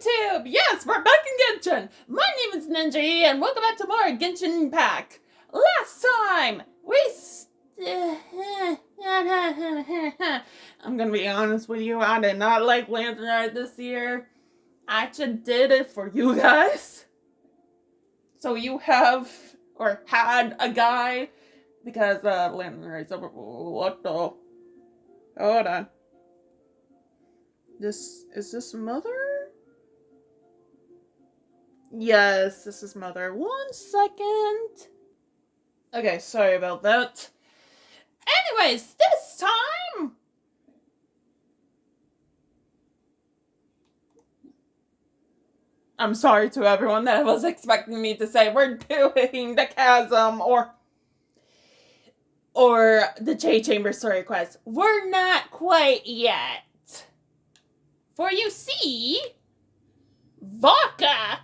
YouTube! Yes, we're back in Genshin! My name is Ninja E, and welcome back to more Genshin Impact. Last time, I'm gonna be honest with you, I did not like Lantern Art this year. I just did it for you guys. So you have, or had, a guide, because Lantern Art's over. What the? Hold on. Is this Mother? Yes, this is Mother. 1 second. Okay, sorry about that. Anyways, this time... I'm sorry to everyone that was expecting me to say we're doing the Chasm or the J Chamber story quest. We're not quite yet. For you see, Varka,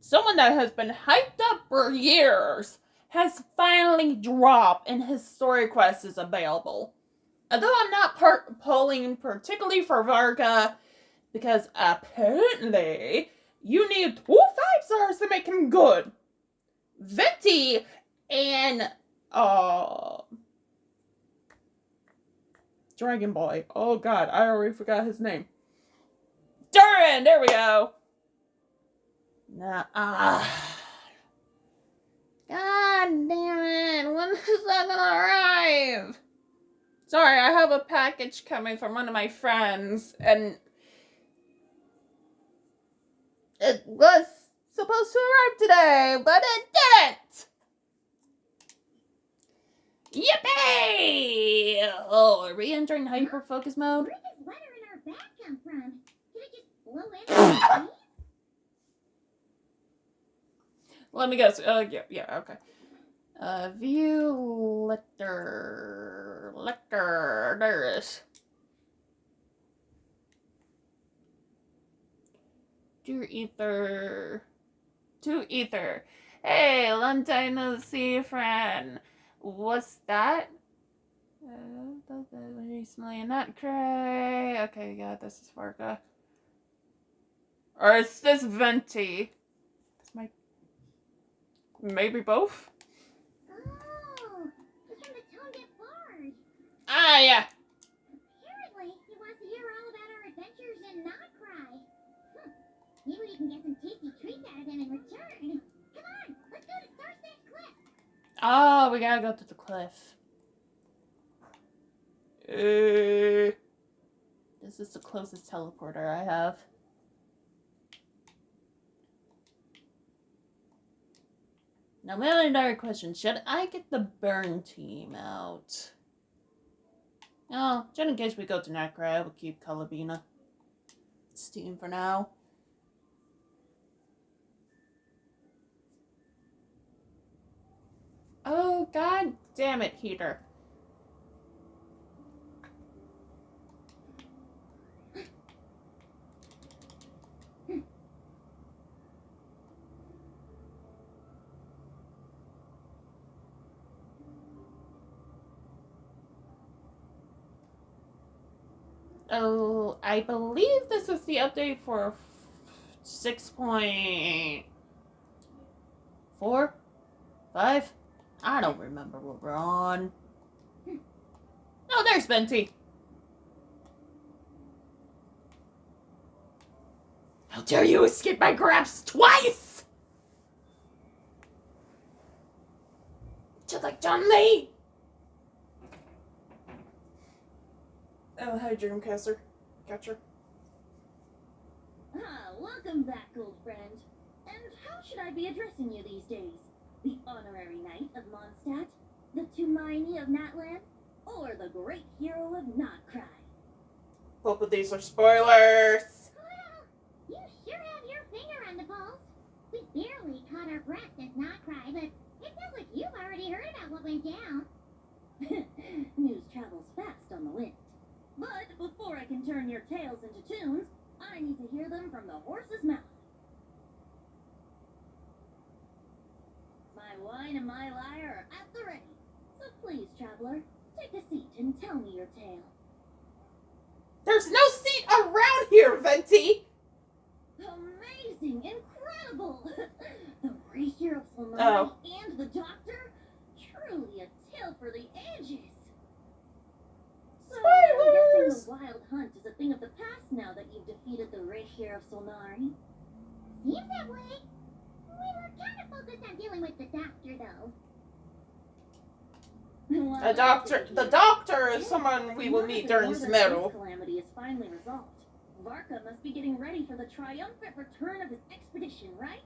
someone that has been hyped up for years, has finally dropped and his story quest is available. Although I'm not polling particularly for Varka, because apparently you need 2 5-stars to make him good. Venti and Dragon Boy. Oh god, I already forgot his name. Durin, there we go. God damn it, when is that gonna arrive? Sorry, I have a package coming from one of my friends, and it was supposed to arrive today, but it didn't! Yippee! Oh, are we entering hyper-focus mode? Where does water in our bag come from? Can it just blow in? Let me guess. Yeah, okay. View lector. There it is. Dear Ether. To Ether. Hey, long time no see, friend. What's that? Recently not cry. Okay, yeah, this is Varka. Or is this Venti? This might... Maybe both? Oh, he's from the Tone Get Bard. Ah, yeah. Apparently, he wants to hear all about our adventures in Not Cry. Maybe we can get some tasty treats out of him in return. Come on, let's go to Starset Cliff. Oh, we gotta go to the cliff. This is the closest teleporter I have. Now, $1 million question. Should I get the burn team out? No, just in case we go to Nakra, we'll keep Calabina. It's team for now. Oh, god damn it, Heater. Oh, I believe this is the update for 6.4? 5? I don't remember what we're on. Oh, there's Venti. How dare you escape my grasp twice! Just like John Lee! Oh, hi, Dreamcaster. Gotcha. Welcome back, old friend. And how should I be addressing you these days? The honorary knight of Mondstadt? The Tumaini of Natlan? Or the great hero of Notcry? Both of these are spoilers! Well, you sure have your finger on the pulse. We barely caught our breath as Notcry, but it sounds like you've already heard about what went down. News travels fast on the wind. But before I can turn your tales into tunes, I need to hear them from the horse's mouth. My wine and my lyre are at the ready. So please, traveler, take a seat and tell me your tale. There's no seat around here, Venti! Oh mermaid and the doctor? Truly a tale for the ages. So, I'm guessing the wild hunt is a thing of the past now that you've defeated the Rashir of Solnari. Seems that way. We were kind of focused on dealing with the doctor, though. The doctor is someone we will meet during This Smeru. calamity is finally resolved. Varka must be getting ready for the triumphant return of his expedition, right?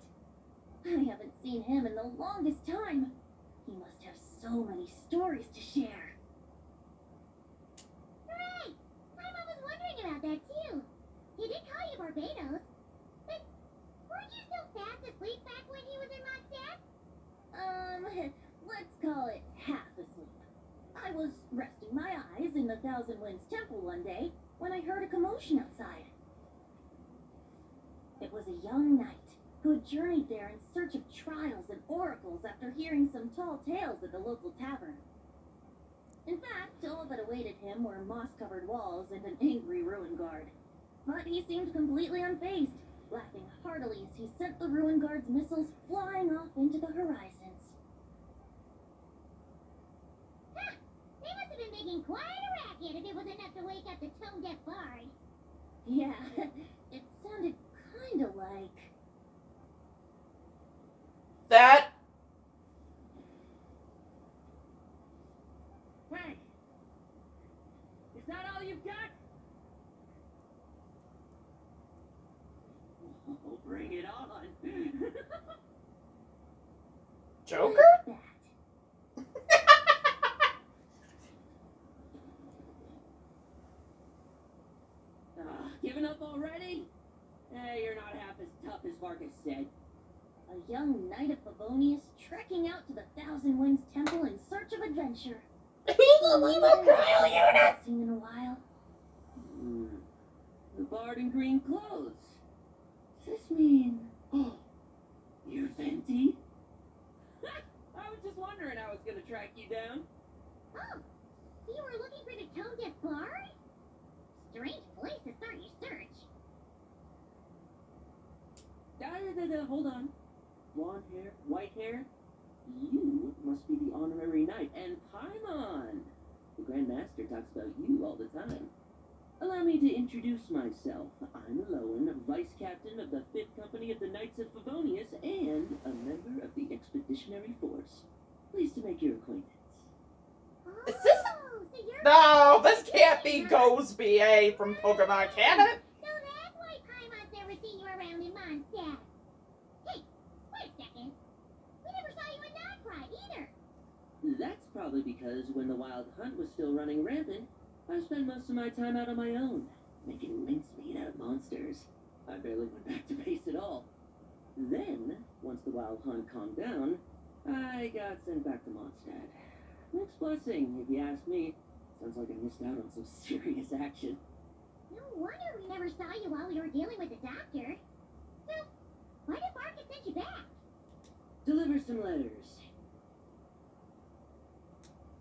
I haven't seen him in the longest time. He must have so many stories to share. Right! My mom was wondering about that too. He did call you Barbados. But weren't you so fast asleep back when he was in Mondstadt? Let's call it half asleep. I was resting my eyes in the Thousand Winds Temple one day when I heard a commotion outside. It was a young knight who had journeyed there in search of trials and oracles after hearing some tall tales at the local tavern. In fact, all that awaited him were moss-covered walls and an angry ruin guard. But he seemed completely unfazed, laughing heartily as he sent the ruin guard's missiles flying off into the horizons. Ha! They must have been making quite a racket if it was enough to wake up the tone-deaf bard. Yeah, it sounded kind of like... That. Hey! Is that all you've got? Oh, bring it on! Joker? Giving up already? Hey, you're not half as tough as Varka said. A young knight of Favonius trekking out to the Thousand Winds Temple in search of adventure. He's a little girl unit. Seen in a while. The bard in green clothes. Does this mean... Oh, you're Venti? I was just wondering how I was gonna track you down. Oh, you were looking for the tone-deaf bard? Strange place to start your search. Hold on. Blonde hair, white hair? You must be the honorary knight, and Paimon! The Grand Master talks about you all the time. Allow me to introduce myself. I'm Lowen, Vice Captain of the 5th Company of the Knights of Favonius, and a member of the Expeditionary Force. Pleased to make your acquaintance. Is this? No, this can't be Ghost BA from Pokemon Canon. So that's why Paimon's never seen you around in Mondstadt. Hey, wait a second. We never saw you in Darkrai either. That's probably because when the wild hunt was still running rampant, I spent most of my time out on my own, making mincemeat out of monsters. I barely went back to base at all. Then, once the wild hunt calmed down, I got sent back to Mondstadt. Mixed blessing, if you ask me. Sounds like I missed out on some serious action. No wonder we never saw you while we were dealing with the doctor. So, why did Varka send you back? Deliver some letters.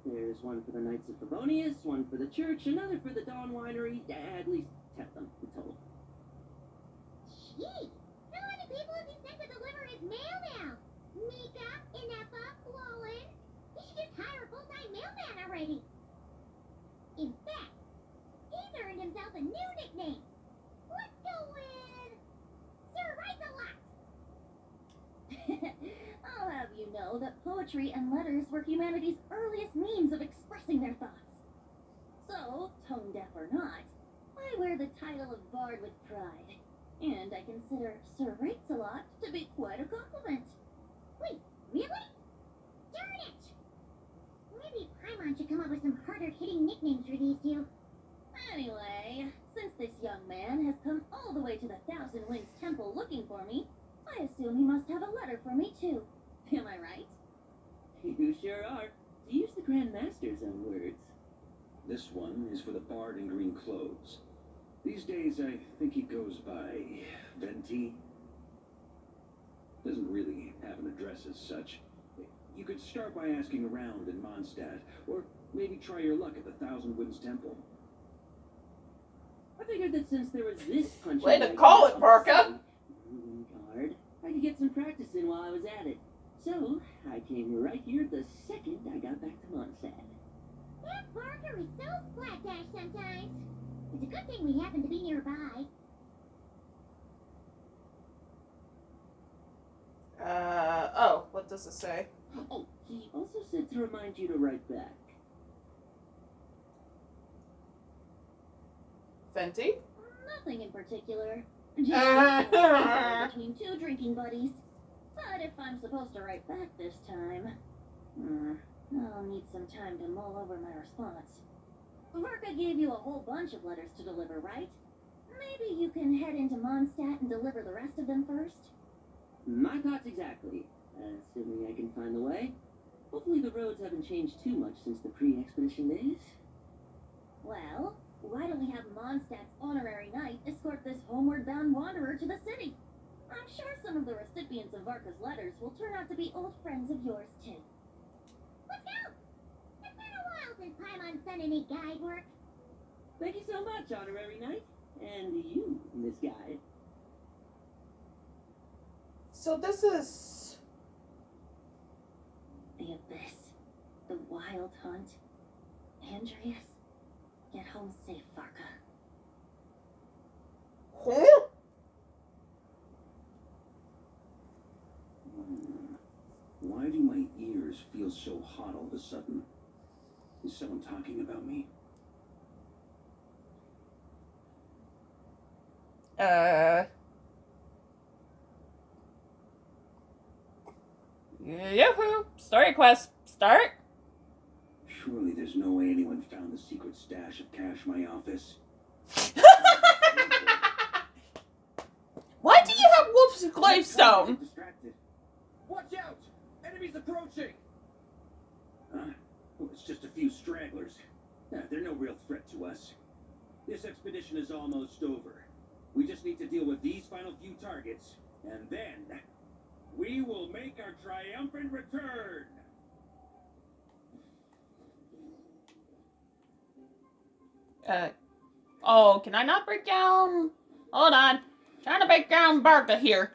There's one for the Knights of Favonius, one for the church, another for the Dawn Winery, at least 10 of them in total. Gee, how many people has he sent to deliver his mail now? Mika, Inepa, Lowen. He should just hire a full-time mailman already. In fact, he's earned himself a new nickname. Let's go with... Sir Writes-A-Lot. I'll have you know that poetry and letters were humanity's earliest means of expressing their thoughts. So, tone-deaf or not, I wear the title of Bard with pride. And I consider Sir Writes-A-Lot to be quite a compliment. Wait, really? Darn it! Maybe Paimon should come up with some harder-hitting nicknames for these two. Anyway, since this young man has come all the way to the Thousand Winds Temple looking for me, I assume he must have a letter for me too. Am I right? You sure are. To use the Grand Master's own words. This one is for the bard in green clothes. These days, I think he goes by Venti. Doesn't really have an address as such. You could start by asking around in Mondstadt, or maybe try your luck at the Thousand Winds Temple. I figured that since there was this punch... Way to call it, Varka! Guard, I could get some practice in while I was at it. So, I came right here the second I got back to Mondstadt. That Varka is so slapdash sometimes. It's a good thing we happen to be nearby. Oh, what does it say? Oh, he also said to remind you to write back. Fenty? Nothing in particular. Just a battle between two drinking buddies. But if I'm supposed to write back this time, I'll need some time to mull over my response. Varka gave you a whole bunch of letters to deliver, right? Maybe you can head into Mondstadt and deliver the rest of them first? My thoughts exactly. Assuming I can find the way. Hopefully the roads haven't changed too much since the pre-expedition days. Well, why don't we have Mondstadt's honorary knight escort this homeward-bound wanderer to the city? I'm sure some of the recipients of Varka's letters will turn out to be old friends of yours, too. Let's go! It's been a while since Paimon's done any guide work. Thank you so much, Honorary Knight. And you, Miss Guide. So this is... The Abyss. The Wild Hunt. Andreas. Get home safe, Varka. Huh? Why do my ears feel so hot all of a sudden? Is someone talking about me? Yahoo! Story quest. Start? Surely there's no way anyone found the secret stash of cash in my office. Why do you have Wolf's gravestone? Distracted. Watch out! Enemies approaching! Well, it's just a few stragglers. They're no real threat to us. This expedition is almost over. We just need to deal with these final few targets, and then we will make our triumphant return! Oh, can I not break down? Hold on. Trying to break down Varka here.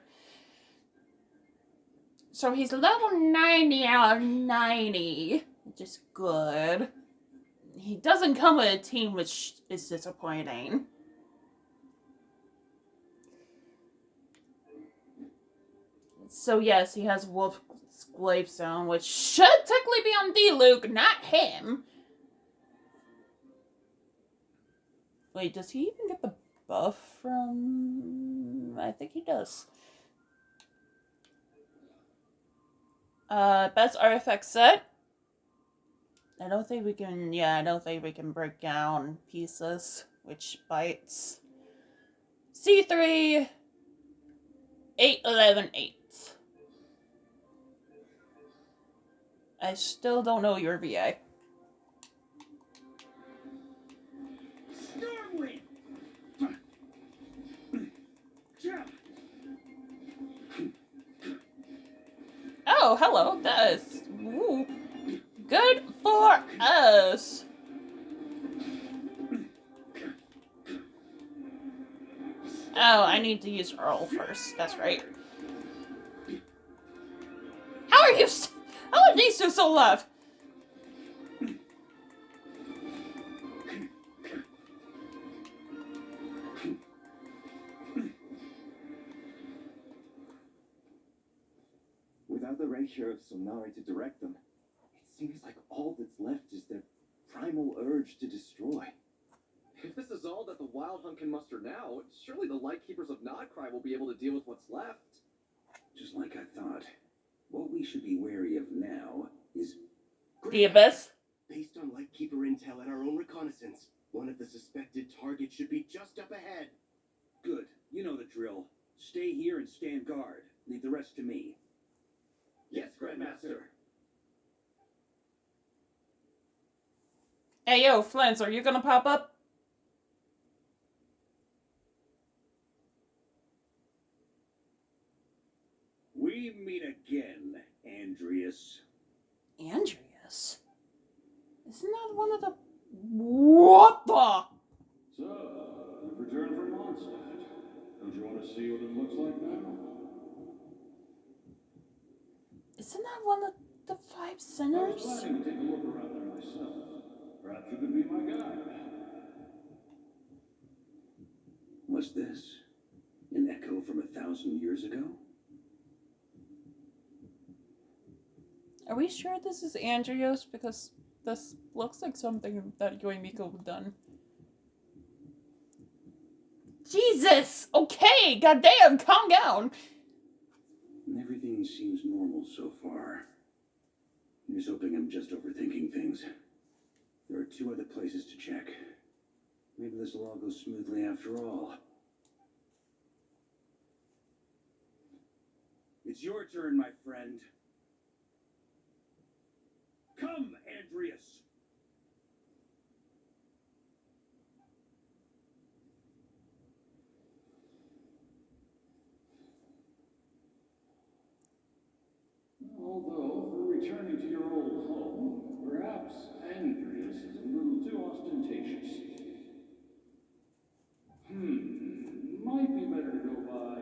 So he's level 90 out of 90, which is good. He doesn't come with a team, which is disappointing. So yes, he has Wolf's gravestone, which should technically be on D-Luke, not him. Wait, does he even get the buff from... I think he does. Best artifact set. I don't think we can break down pieces, which bites. C3, 8, 11, 8. I still don't know your VA. Stormwind! Oh, hello. That is good for us. Oh, I need to use Earl first. That's right. How are you? How are these two so alive? Without the rapier of Sonari to direct them, it seems like all that's left is their primal urge to destroy. If this is all that the Wild Hunt can muster now, surely the Lightkeepers of Nodcry will be able to deal with what's left. Just like I thought. What we should be wary of now is... The Abyss. Based on Lightkeeper intel and our own reconnaissance, one of the suspected targets should be just up ahead. Good. You know the drill. Stay here and stand guard. Leave the rest to me. Yes, Grandmaster. Hey, yo, Flint, are you gonna pop up? We meet again, Andreas. Andreas? Isn't that one of the... What the... So, you've returned from Mondstadt. Don't you want to see what it looks like now? Is Isn't that one of the 5 I was sinners? planning to take a look around there myself. Perhaps you could be my guide. What's this? An echo from 1,000 years ago? Are we sure this is Andreas? Because this looks like something that Yoimiko would have done. Jesus! Okay, goddamn, calm down. Everything seems normal so far. Here's hoping I'm just overthinking things. There are 2 other places to check. Maybe this will all go smoothly after all. It's your turn, my friend. Come, Andreas! Although, for returning to your old home, perhaps Andreas is a little too ostentatious. Might be better to go by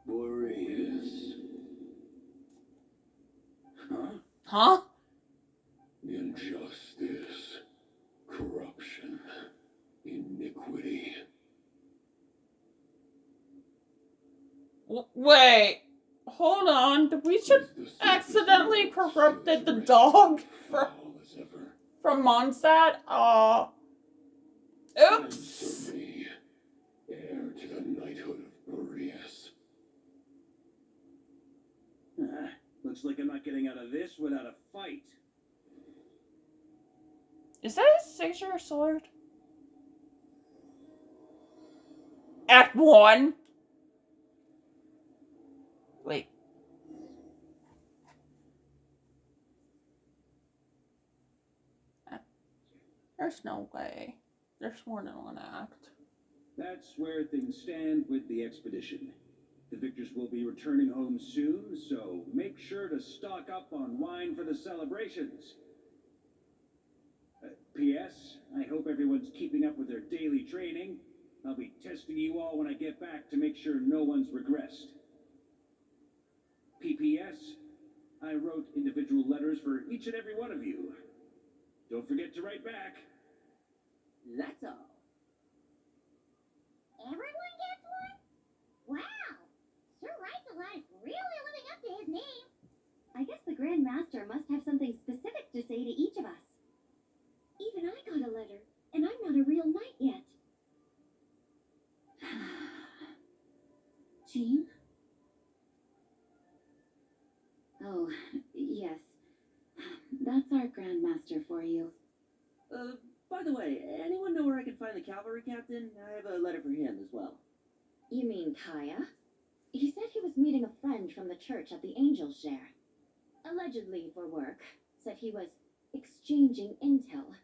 Boreas. Huh? Huh? injustice, corruption, iniquity. Wait. Hold on. Did we just accidentally corrupted the dog from Mondstadt? Oops. Me, heir to the knighthood of Boreas. Looks like I'm not getting out of this without a fight. Is that a 6-year sword? Act 1. Wait. There's no way. There's more than one act. That's where things stand with the expedition. The victors will be returning home soon, so make sure to stock up on wine for the celebrations. P.S. I hope everyone's keeping up with their daily training. I'll be testing you all when I get back to make sure no one's regressed. P.P.S. I wrote individual letters for each and every one of you. Don't forget to write back. That's all. Everyone gets one? Wow! Sir Wright-a-Lot is really living up to his name. I guess the Grand Master must have something specific to say to each of us. Even I got a letter, and I'm not a real knight yet. Jean? Oh, yes. That's our Grand Master for you. By the way, anyone know where I can find the cavalry captain? I have a letter for him as well. You mean Kaya? He said he was meeting a friend from the church at the Angel Share. Allegedly for work. Said he was exchanging intel.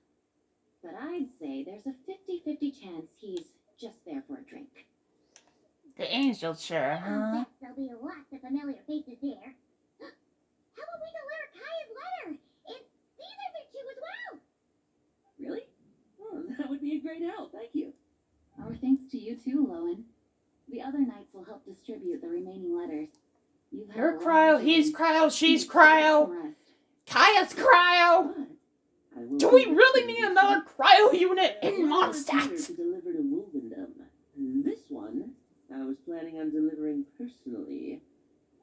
But I'd say there's a 50-50 chance he's just there for a drink. The Angel Share, I'll huh? bet there'll be lots of familiar faces there. How about we deliver Kaya's letter? And these are there too as well. Really? Oh, that would be a great help. Thank you. Our thanks to you too, Lowen. The other knights will help distribute the remaining letters. You've had You're a long cryo, he's journey. cryo, she's Please take cryo. some rest. Kaya's cryo. But I will Do we do really this need another cryo unit I in have a letter Mondstadt? to deliver to Wolvendom. This one, I was planning on delivering personally.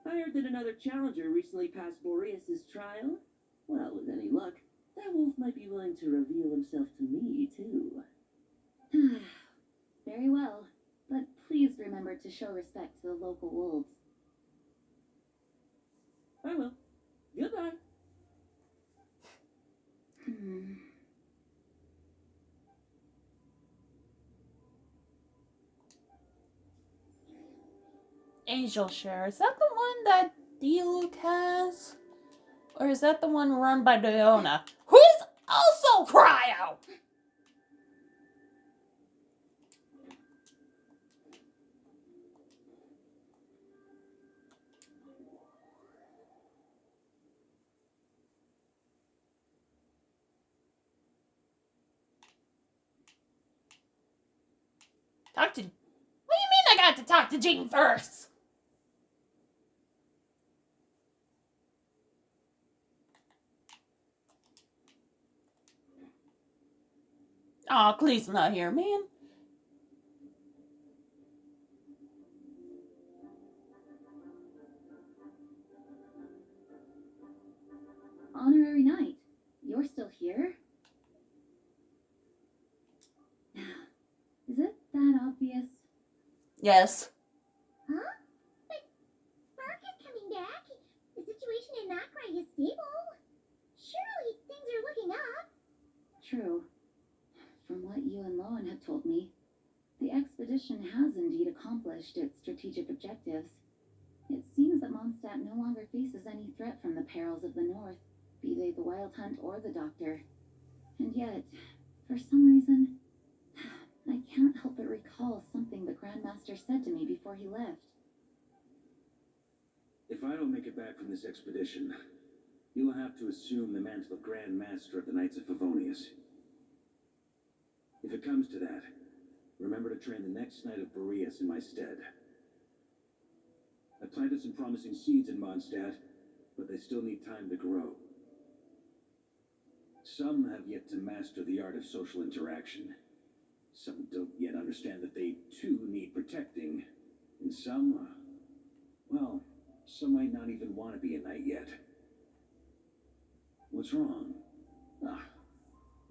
I heard that another challenger recently passed Boreas' trial. Well, with any luck, that wolf might be willing to reveal himself to me, too. Very well, but please remember to show respect to the local wolves. I will. Goodbye. Angel Share. Is that the one that D-Luke has? Or is that the one run by Diona? Who is also cryo? Talk to... What do you mean I got to talk to Jean first? Aw, Clee's not here, man. Honorary Knight, you're still here? Is it that obvious? Yes. Huh? But Varka's coming back. The situation in Notcry is stable. Surely things are looking up. True. From what you and Lowen have told me, the expedition has indeed accomplished its strategic objectives. It seems that Mondstadt no longer faces any threat from the perils of the North, be they the Wild Hunt or the Doctor. And yet, for some reason, I can't help but recall something the Grandmaster said to me before he left. If I don't make it back from this expedition, you'll have to assume the mantle of Grand Master of the Knights of Favonius. If it comes to that, remember to train the next Knight of Boreas in my stead. I planted some promising seeds in Mondstadt, but they still need time to grow. Some have yet to master the art of social interaction. Some don't yet understand that they, too, need protecting. And some, well, some might not even want to be a knight yet. What's wrong?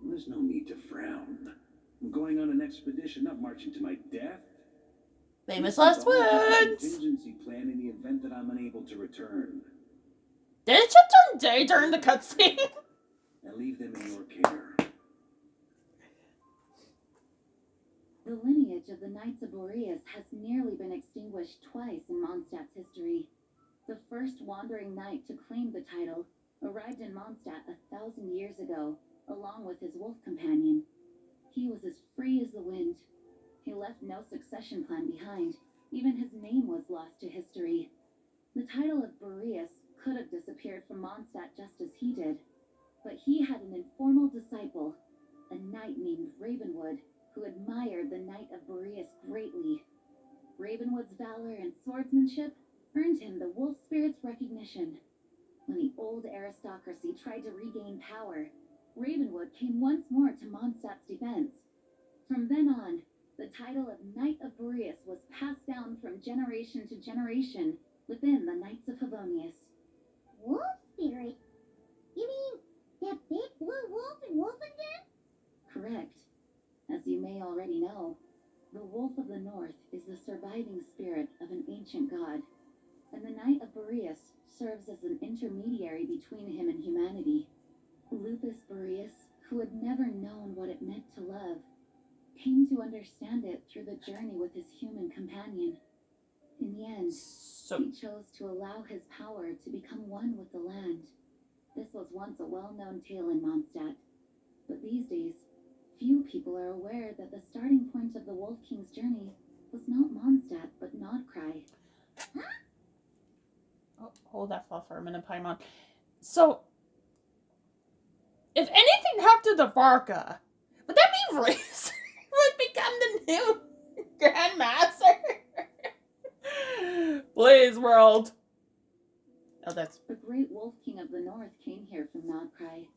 There's no need to frown. I'm going on an expedition, not marching to my death. Famous last This is all just a words. contingency plan in the event that I'm unable to return. Did it just turn day during the cutscene? And leave them in your care. The lineage of the Knights of Boreas has nearly been extinguished twice in Mondstadt's history. The first wandering knight to claim the title arrived in Mondstadt 1,000 years ago, along with his wolf companion. He was as free as the wind. He left no succession plan behind. Even his name was lost to history. The title of Boreas could have disappeared from Mondstadt just as he did. But he had an informal disciple, a knight named Ravenwood, who admired the Knight of Boreas greatly. Ravenwood's valor and swordsmanship earned him the wolf spirit's recognition. When the old aristocracy tried to regain power, Ravenwood came once more to Mondstadt's defense. From then on, the title of Knight of Boreas was passed down from generation to generation within the Knights of Favonius. Wolf spirit? You mean that big blue wolf in Wolfenden? Correct. As you may already know, the Wolf of the North is the surviving spirit of an ancient god, and the Knight of Boreas serves as an intermediary between him and humanity. Lupus Boreas, who had never known what it meant to love, came to understand it through the journey with his human companion. In the end, So, he chose to allow his power to become one with the land. This was once a well-known tale in Mondstadt, but these days, few people are aware that the starting point of the Wolf King's journey was not Mondstadt, but Nodcry. oh, hold that thought for a minute, Paimon. So, if anything happened to Varka, would that mean Reese would become the new Grandmaster? Please, world. Oh, that's... The great Wolf King of the North came here from Nodcry,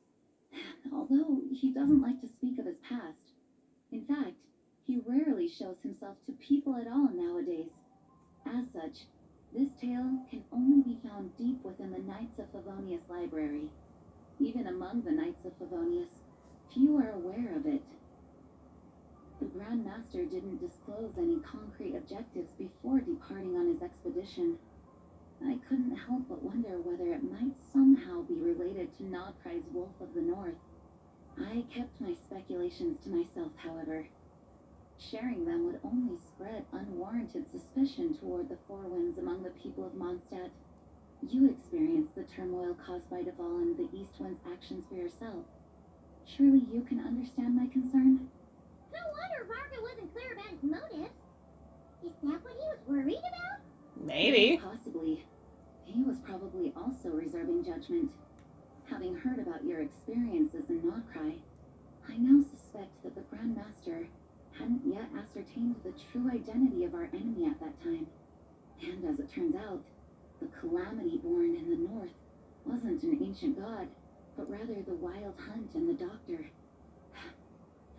although he doesn't like to speak of his past. In fact, he rarely shows himself to people at all nowadays. As such, this tale can only be found deep within the Knights of Favonius library. Even among the Knights of Favonius, few are aware of it. The Grand Master didn't disclose any concrete objectives before departing on his expedition. I couldn't help but wonder whether it might somehow be related to Nodcry's Wolf of the North. I kept my speculations to myself, however. Sharing them would only spread unwarranted suspicion toward the Four Winds among the people of Mondstadt. You experienced the turmoil caused by Duval and the East Wind's actions for yourself. Surely you can understand my concern? No wonder Varka wasn't clear about his motives. Is that what he was worried about? Maybe. Possibly. He was probably also reserving judgment. Having heard about your experiences in Nodcry, I now suspect that the Grand Master hadn't yet ascertained the true identity of our enemy at that time. And as it turns out, the calamity born in the north wasn't an ancient god, but rather the Wild Hunt and the Doctor.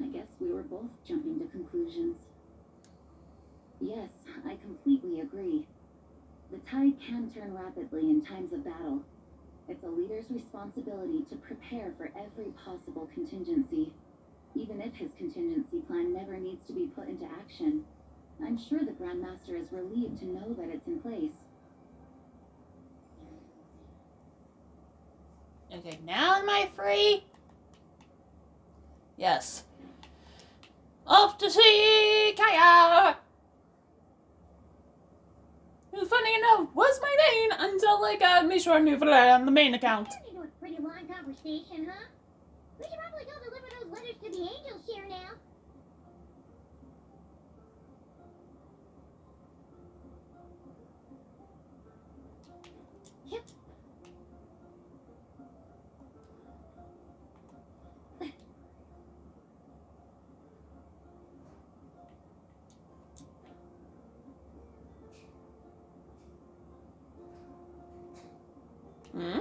I guess we were both jumping to conclusions. Yes, I completely agree. The tide can turn rapidly in times of battle. It's a leader's responsibility to prepare for every possible contingency, even if his contingency plan never needs to be put into action. I'm sure the Grandmaster is relieved to know that it's in place. Okay, now am I free? Yes. Off to see Kaya! Who, funny enough, was my name until I got Mission Nouvelle on the main account. Turned into a pretty long conversation, huh? We should probably go deliver those letters to the Angels share now. Hmm?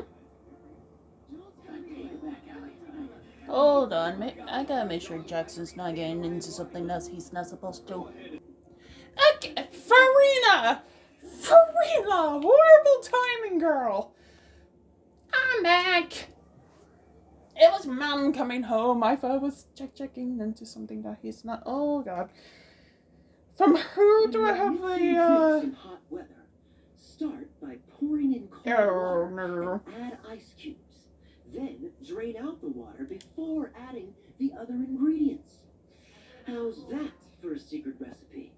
Hold on, I gotta make sure Jackson's not getting into something that he's not supposed to. Okay, Farina! Farina! Horrible timing, girl! I'm back! It was Mom coming home. I thought I was checking into something that he's not. Oh, God. From who do I have in hot weather, start by pouring in cold water and add ice cubes. Then drain out the water before adding the other ingredients. How's that for a secret recipe?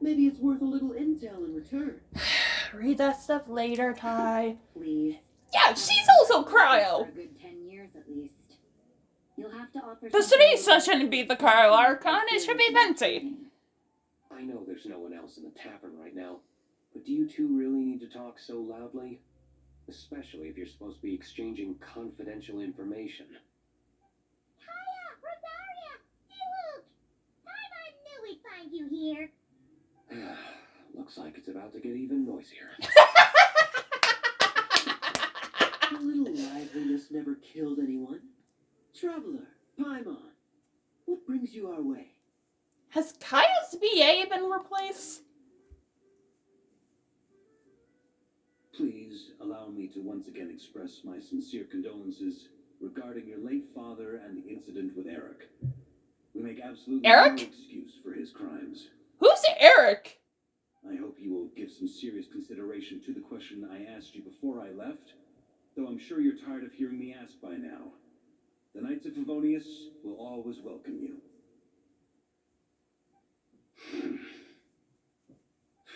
Maybe it's worth a little intel in return. Read that stuff later, Ty. Please. Yeah, she's also cryo. For a good 10 years at least. You'll have to offer. The today's shouldn't be the cryo archon. It should be Venti. I know there's no one else in the tavern right now, but do you two really need to talk so loudly? Especially if you're supposed to be exchanging confidential information. Hiya, Rosaria! Luke! I knew we'd find you here. Looks like it's about to get even noisier. A little liveliness never killed anyone. Traveler, Paimon, what brings you our way? Has Kaya's VA been replaced? Please allow me to once again express my sincere condolences regarding your late father and the incident with Eric. We make absolutely Eric? no excuse for his crimes. Who's Eric? I hope you will give some serious consideration to the question I asked you before I left, though I'm sure you're tired of hearing me ask by now. The Knights of Favonius will always welcome you.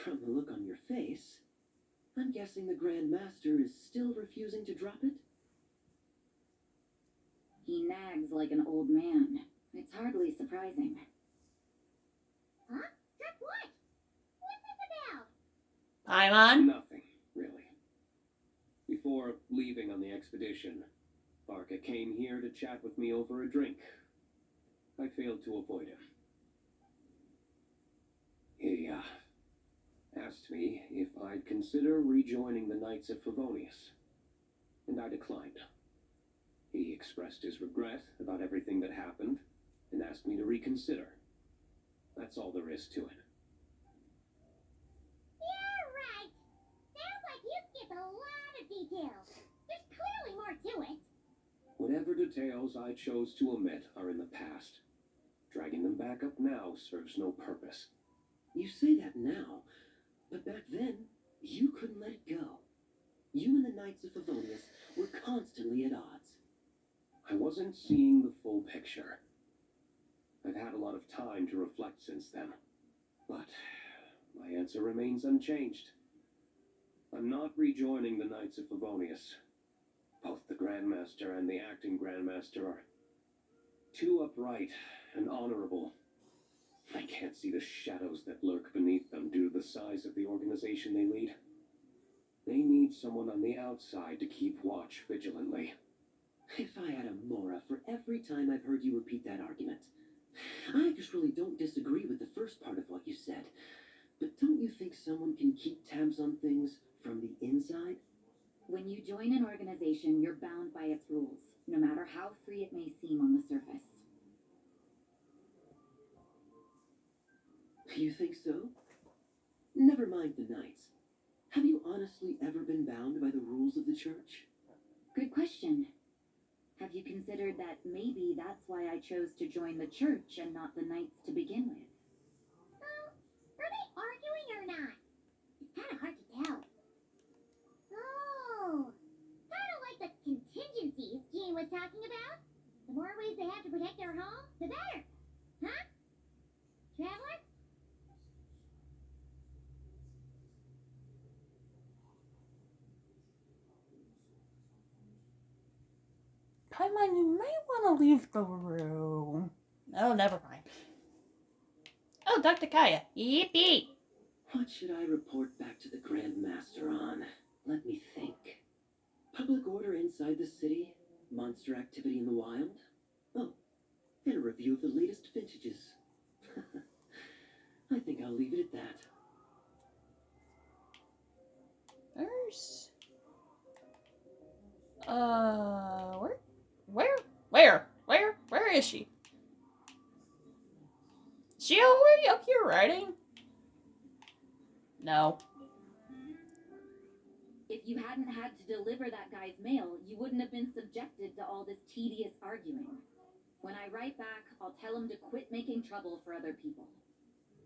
From the look on your face, I'm guessing the Grand Master is still refusing to drop it? He nags like an old man. It's hardly surprising. Huh? Drop what? What's this about? Paimon? Nothing, really. Before leaving on the expedition, Varka came here to chat with me over a drink. I failed to avoid him. He, asked me if I'd consider rejoining the Knights of Favonius, and I declined. He expressed his regret about everything that happened, and asked me to reconsider. That's all there is to it. Yeah, right. Sounds like you skipped a lot of details. There's clearly more to it. Whatever details I chose to omit are in the past. Dragging them back up now serves no purpose. You say that now, but back then, you couldn't let it go. You and the Knights of Favonius were constantly at odds. I wasn't seeing the full picture. I've had a lot of time to reflect since then, but my answer remains unchanged. I'm not rejoining the Knights of Favonius. Both the Grandmaster and the acting Grandmaster are too upright and honorable. I can't see the shadows that lurk beneath them due to the size of the organization they lead. They need someone on the outside to keep watch vigilantly. If I had a Mora for every time I've heard you repeat that argument. I just really don't disagree with the first part of what you said. But don't you think someone can keep tabs on things from the inside? When you join an organization, you're bound by its rules, no matter how free it may seem on the surface. You think so? Never mind the knights. Have you honestly ever been bound by the rules of the church? Good question. Have you considered that maybe that's why I chose to join the church and not the knights to begin with? Are they arguing or not? It's kind of hard to tell. Oh, kind of like the contingencies Jean was talking about. The more ways they have to protect their home, the better. Huh? Traveler? Paimon, you may want to leave the room. Oh, never mind. Oh, Dr. Kaya. Yippee! What should I report back to the Grand Master on? Let me think. Public order inside the city? Monster activity in the wild? Oh, and a review of the latest vintages. I think I'll leave it at that. There's... Where is she? She already up here writing? No. If you hadn't had to deliver that guy's mail, you wouldn't have been subjected to all this tedious arguing. When I write back, I'll tell him to quit making trouble for other people.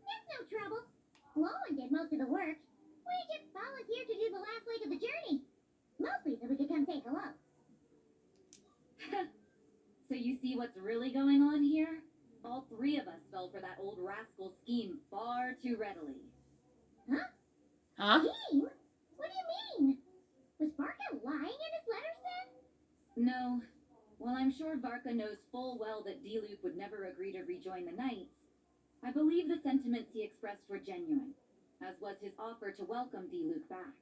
That's no trouble. Lowen did most of the work. We just volunteered to do the last leg of the journey. Mostly so we could come say hello. So you see what's really going on here? All three of us fell for that old rascal's scheme far too readily. Huh? Scheme? What do you mean? Was Varka lying in his letters then? No. While I'm sure Varka knows full well that Diluc would never agree to rejoin the Knights, I believe the sentiments he expressed were genuine, as was his offer to welcome Diluc back.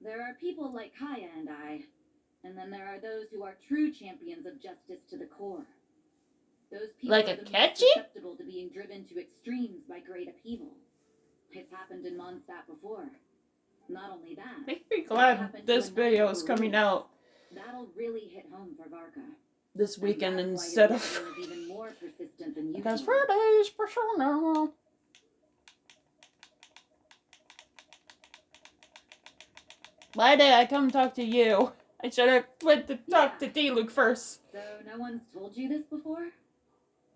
There are people like Kaya and I, and then there are those who are true champions of justice to the core. Those people Like are a the most catchy? susceptible to being driven to extremes by great upheaval. It's happened in Mondstadt before. Not only that, Make me glad this video is coming out that'll really hit home for Varka. this weekend And that's why instead his of... rebellion is even more persistent than usual. Because Friday's persona. Why did I come talk to you? I should have went to talk to Diluc first. So no one's told you this before?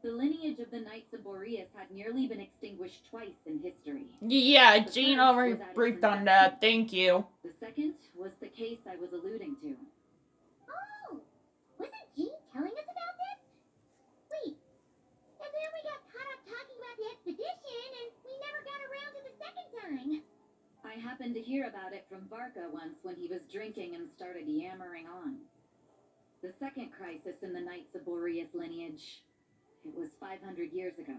The lineage of the Knights of Boreas had nearly been extinguished twice in history. Yeah, The Jean first already was at its briefed on inception. that. Thank you. The second was the case I was alluding to. Oh! Wasn't Jean telling us about this? Wait. And then we got caught up talking about the expedition and we never got around to the second time. I happened to hear about it from Varka once when he was drinking and started yammering on. The second crisis in the Knights of Boreas lineage, it was 500 years ago.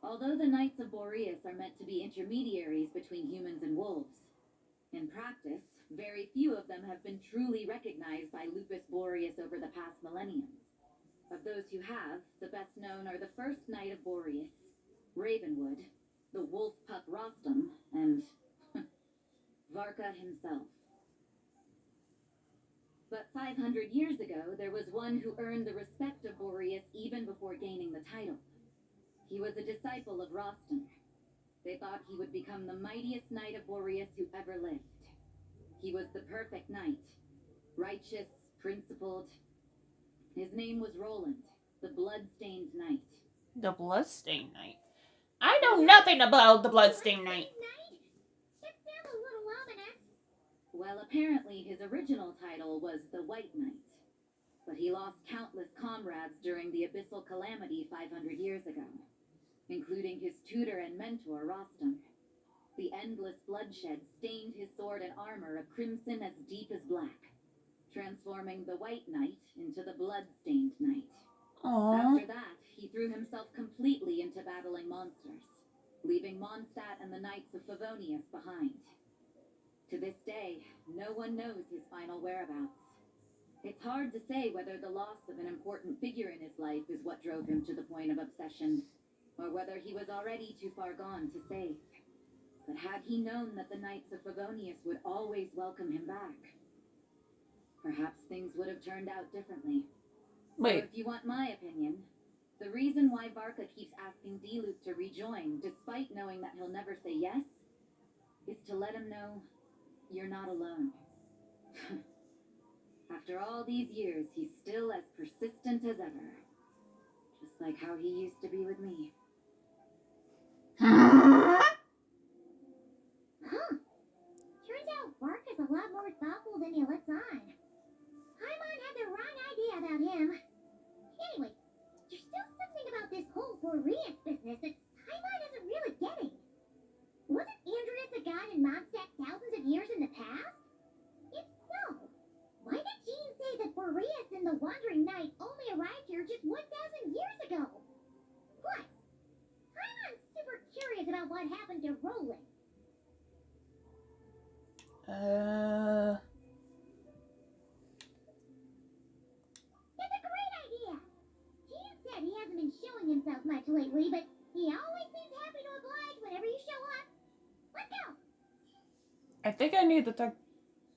Although the Knights of Boreas are meant to be intermediaries between humans and wolves, in practice, very few of them have been truly recognized by Lupus Boreas over the past millennium. Of those who have, the best known are the first Knight of Boreas, Ravenwood, the wolf pup Rostam, and Varka himself. But 500 years ago, there was one who earned the respect of Boreas even before gaining the title. He was a disciple of Rostam. They thought he would become the mightiest Knight of Boreas who ever lived. He was the perfect knight, righteous, principled. His name was Roland, the blood-stained knight. The Bloodstained Knight. I know nothing about the Bloodstained Knight. That sounds a little ominous. Well, apparently his original title was the White Knight, but he lost countless comrades during the Abyssal Calamity 500 years ago, including his tutor and mentor, Rostam. The endless bloodshed stained his sword and armor a crimson as deep as black, transforming the White Knight into the Blood-Stained Knight. Aww. After that, he threw himself completely into battling monsters, leaving Mondstadt and the Knights of Favonius behind. To this day, no one knows his final whereabouts. It's hard to say whether the loss of an important figure in his life is what drove him to the point of obsession, or whether he was already too far gone to save. But had he known that the Knights of Favonius would always welcome him back, perhaps things would have turned out differently. So Wait. if you want my opinion, The reason why Varka keeps asking Diluc to rejoin, despite knowing that he'll never say yes, is to let him know you're not alone. After all these years, he's still as persistent as ever. Just like how he used to be with me. Huh. Turns out Varka's a lot more thoughtful than he lets on. Paimon had the wrong idea about him. Anyway, there's still something about this whole Boreas business that Paimon isn't really getting. Wasn't Andreas a god in Mondstadt thousands of years in the past? If so, why did Jean say that Boreas and the Wandering Knight only arrived here just 1,000 years ago? Plus, Paimon's super curious about what happened to Roland. That's a great idea! Jean said he hasn't been showing himself much lately, but he always seems happy to oblige whenever you show up. Let's go! I think I need to talk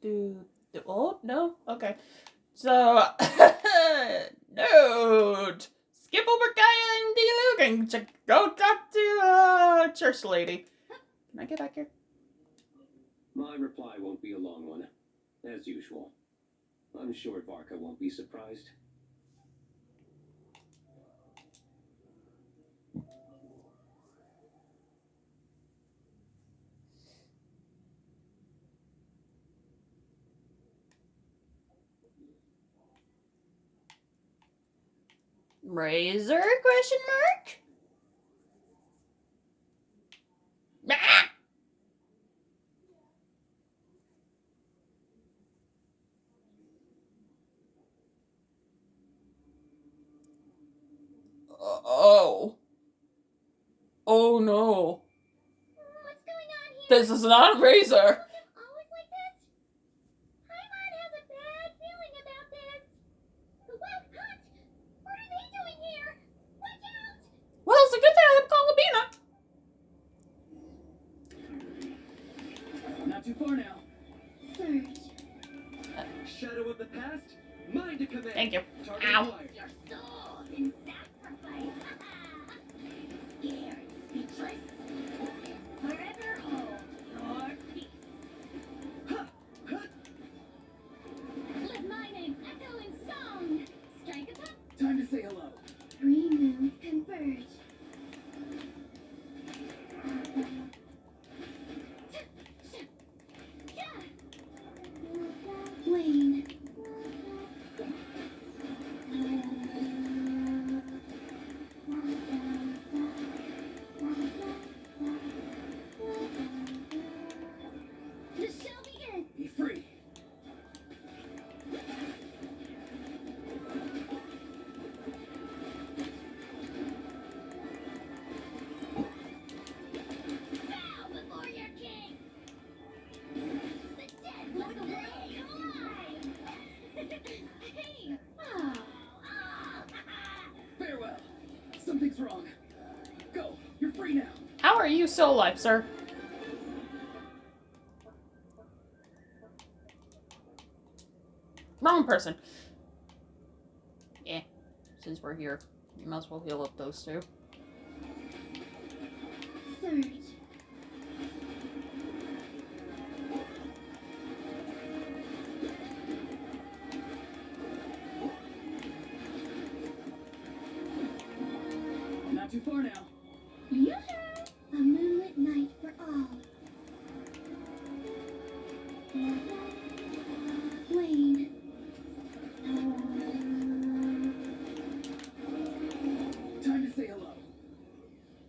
to the old? No? Okay. So, note! Skip over Gaia and Diluc and go talk to, Church Lady. Can I get back here? My reply won't be a long one, as usual. I'm sure Varka won't be surprised. Razor? Question mark? Ah! Oh. Oh no. What's going on here? This is not a razor. Always like this? Paimon has a bad feeling about this. The Wild Hunt! What are they doing here? Watch out! Well, it's a good thing I have Colabina. Not too far now. Surge. Shadow of the past, mind to command. Thank you. Target Ow. acquired. Your souls in sacrifice. Scared, speechless. Forever hold your peace. Let my name echo in song. Strike a pop. Time to say hello. Three moons converge. Wayne. This shall begin. Be free. Bow before your king. The dead will come alive. Hey. Oh. Farewell. Something's wrong. Go. You're free now. How are you still alive, sir? Wrong person. Yeah, since we're here, we might as well heal up those two. Surge. Not too far now. Yoo-hoo! A moonlit night for all. Wayne. Time to say hello.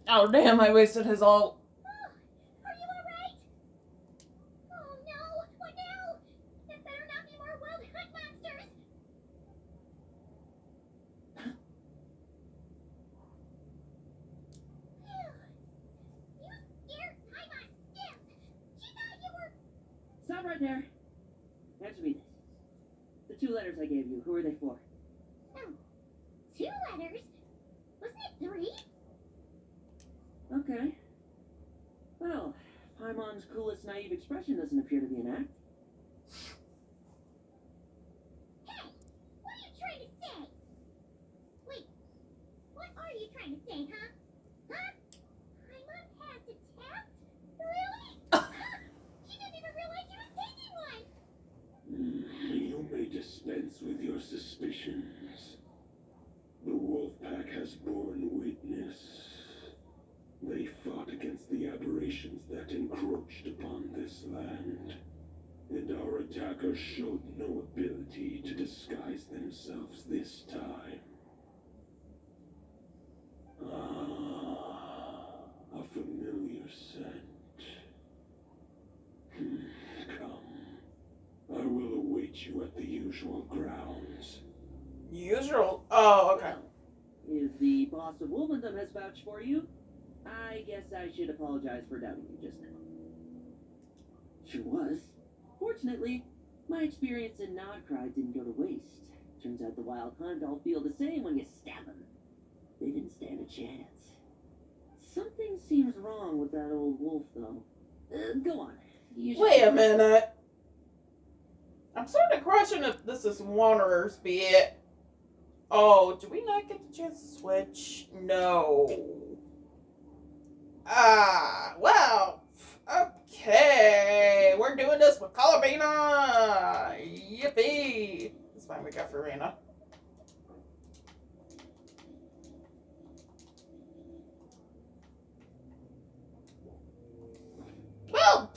Oh damn, I wasted his ult. Are you alright? Oh no! What now? There better not be more wild hunt monsters! Phew. You scared Paimon stiff! She thought you were... Stop right there. Answer me this. The 2 letters I gave you, who are they for? 2 letters? Wasn't it 3? Okay. Well, Paimon's coolest naive expression doesn't appear to be an act. Hey! What are you trying to say? Wait, what are generations, the wolf pack has borne witness. They fought against the aberrations that encroached upon this land, and our attackers showed no ability to disguise themselves this time. Ah, a familiar scent. Come, I will await you at the usual grounds. Usual? Oh, okay. Well, if the boss of Wolvendom has vouched for you, I guess I should apologize for doubting you just now. Sure was. Fortunately, my experience in Nodcry didn't go to waste. Turns out the wild hunt all feel the same when you stab them. They didn't stand a chance. Something seems wrong with that old wolf, though. Go on. You should- Wait a minute. I'm sort of questioning if this is Wanderer's bit. Oh, do we not get the chance to switch? No. Well, okay. We're doing this with Colabina. Yippee. That's fine, we got Farina. Well,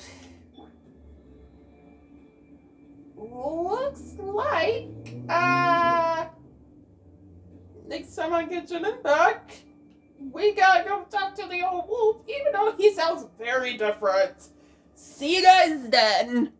looks like, next time I get Genshin Impact, we gotta go talk to the old wolf, even though he sounds very different. See you guys then.